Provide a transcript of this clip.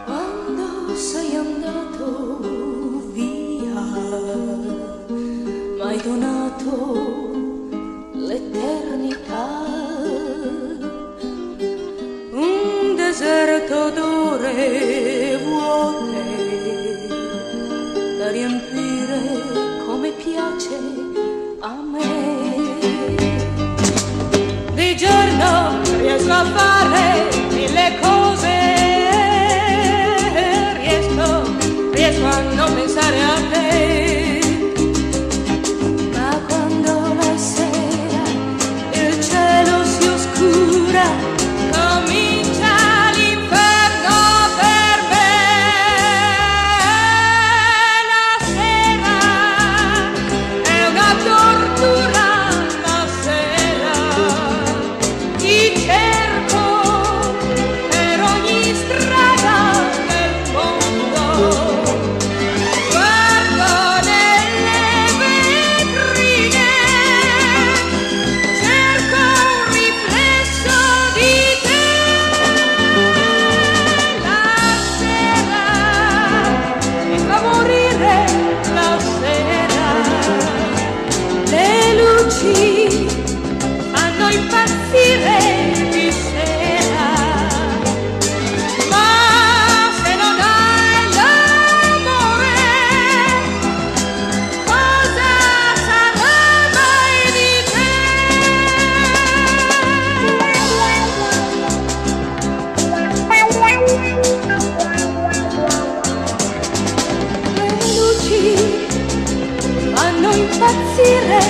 Quando sei andato via, m'hai donato l'eternità, un deserto d'ore vuote da riempire come piace a me. Di giorno riesco a fare mille cose, riesco a non pensare a te, ma quando la sera il cielo si oscura comincia l'inferno per me. La sera è una tortura, la sera ti cerco per ogni strada del mondo. Fanno impazzire di sera, ma se non hai l'amore, cosa sarà mai di te? Le luci fanno impazzire